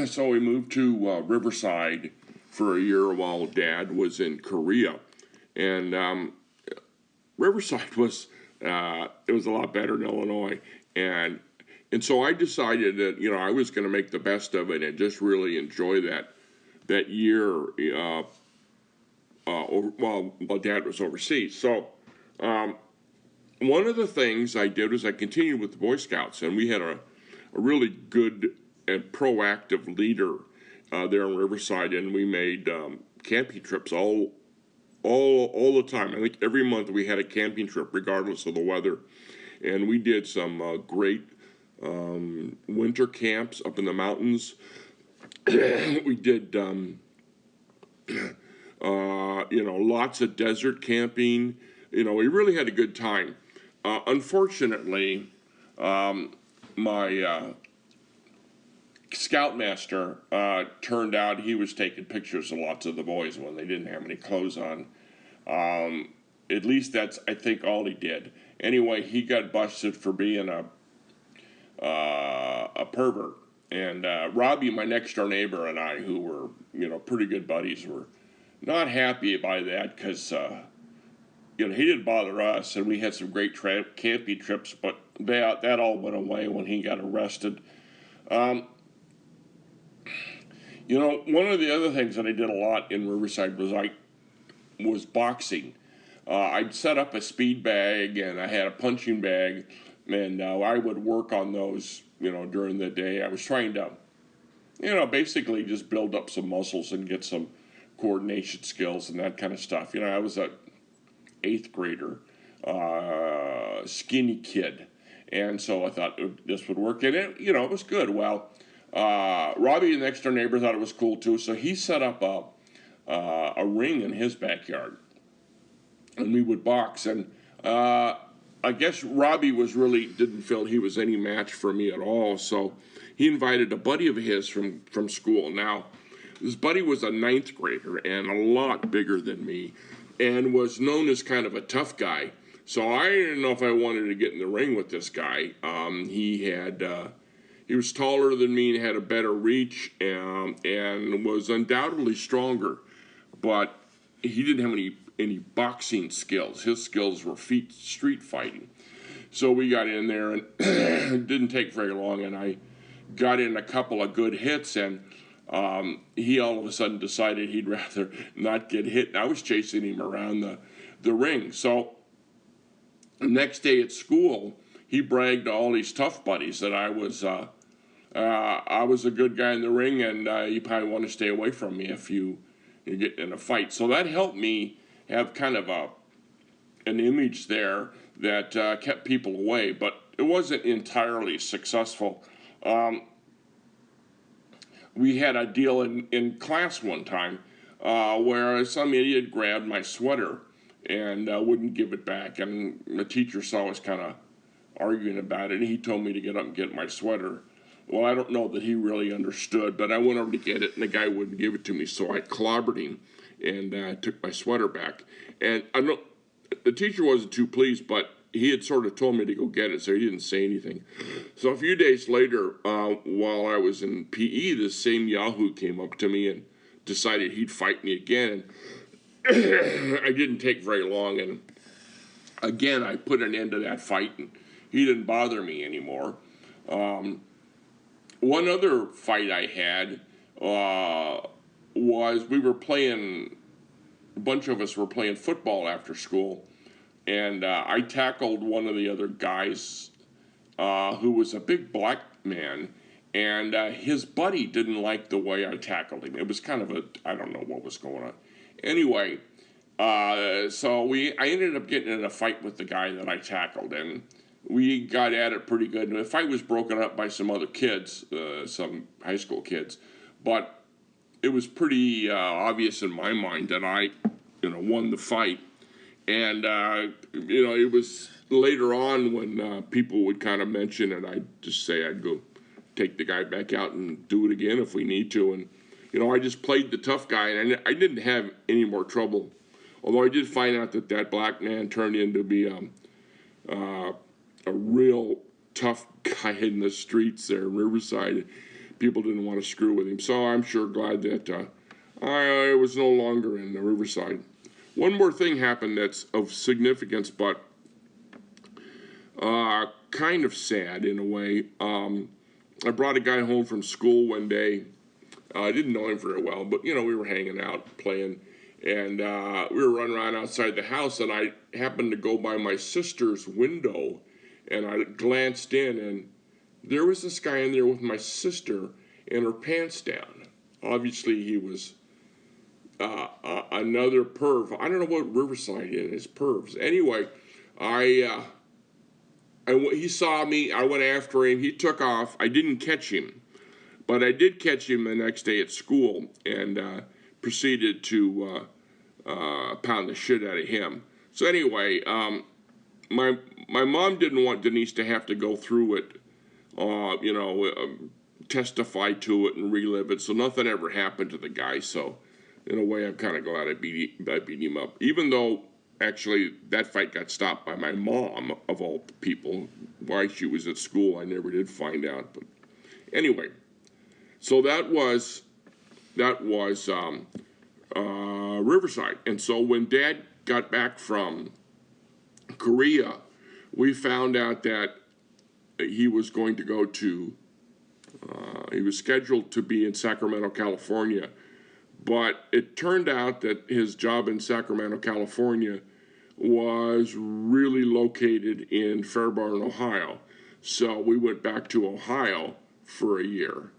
So we moved to Riverside for a year while Dad was in Korea, and Riverside was it was a lot better in Illinois, and so I decided that I was going to make the best of it and just really enjoy that year while Dad was overseas. So one of the things I did was I continued with the Boy Scouts, and we had a really good and proactive leader there in Riverside, and we made camping trips all the time. I think every month we had a camping trip, regardless of the weather, and we did some great winter camps up in the mountains. We did lots of desert camping. We really had a good time. Unfortunately, my scoutmaster turned out he was taking pictures of lots of the boys when they didn't have any clothes on. At least that's, I think, all he did. Anyway, he got busted for being a pervert. And Robbie, my next door neighbor, and I, who were pretty good buddies, were not happy by that because he didn't bother us, and we had some great camping trips. But that all went away when he got arrested. One of the other things that I did a lot in Riverside was boxing. I'd set up a speed bag, and I had a punching bag, and I would work on those, during the day. I was trying to, basically just build up some muscles and get some coordination skills and that kind of stuff. I was a 8th grader, skinny kid, and so I thought this would work, and it was good. Well, Robbie, the next door neighbor, thought it was cool too, so he set up a ring in his backyard, and we would box. And I guess Robbie didn't feel he was any match for me at all, so he invited a buddy of his from school. Now, this buddy was a 9th grader and a lot bigger than me, and was known as kind of a tough guy. So I didn't know if I wanted to get in the ring with this guy. He was taller than me and had a better reach, and was undoubtedly stronger, but he didn't have any boxing skills. His skills were street fighting. So we got in there, and it didn't take very long, and I got in a couple of good hits, and he all of a sudden decided he'd rather not get hit, and I was chasing him around the ring. So the next day at school, he bragged to all these tough buddies that I was a good guy in the ring, and you probably want to stay away from me if you get in a fight. So that helped me have kind of an image there that kept people away, but it wasn't entirely successful. We had a deal in class one time where some idiot grabbed my sweater and wouldn't give it back, and the teacher saw us kind of arguing about it, and he told me to get up and get my sweater. Well, I don't know that he really understood, but I went over to get it, and the guy wouldn't give it to me, so I clobbered him and took my sweater back. And the teacher wasn't too pleased, but he had sort of told me to go get it, so he didn't say anything. So a few days later, while I was in PE, this same Yahoo came up to me and decided he'd fight me again. And I didn't take very long, and again, I put an end to that fight, and he didn't bother me anymore. One other fight I had was a bunch of us were playing football after school, and I tackled one of the other guys who was a big black man, and his buddy didn't like the way I tackled him. It was kind of I don't know what was going on. Anyway, so I ended up getting in a fight with the guy that I tackled, and we got at it pretty good. And the fight was broken up by some other kids, some high school kids, but it was pretty obvious in my mind that I, won the fight. And it was later on when people would kind of mention it, I'd just say I'd go take the guy back out and do it again if we need to. And I just played the tough guy, and I didn't have any more trouble. Although I did find out that black man turned into be a real tough guy in the streets there in Riverside. people didn't want to screw with him. So I'm sure glad that I was no longer in Riverside. One more thing happened that's of significance, but kind of sad in a way. I brought a guy home from school one day. I didn't know him very well, but we were hanging out, playing, and we were running around outside the house, and I happened to go by my sister's window, and I glanced in, and there was this guy in there with my sister and her pants down. Obviously, he was another perv. I don't know what Riverside is, pervs. Anyway, he saw me. I went after him. He took off. I didn't catch him, but I did catch him the next day at school and proceeded to pound the shit out of him. So anyway, my mom didn't want Denise to have to go through it, testify to it and relive it. So nothing ever happened to the guy. So in a way, I'm kind of glad I beat him up, even though actually that fight got stopped by my mom of all people. Why she was at school, I never did find out. But anyway, so that was Riverside. And so when Dad got back from Korea, we found out that he was going to go to, he was scheduled to be in Sacramento, California. But it turned out that his job in Sacramento, California was really located in Fairbairn, Ohio. So we went back to Ohio for a year.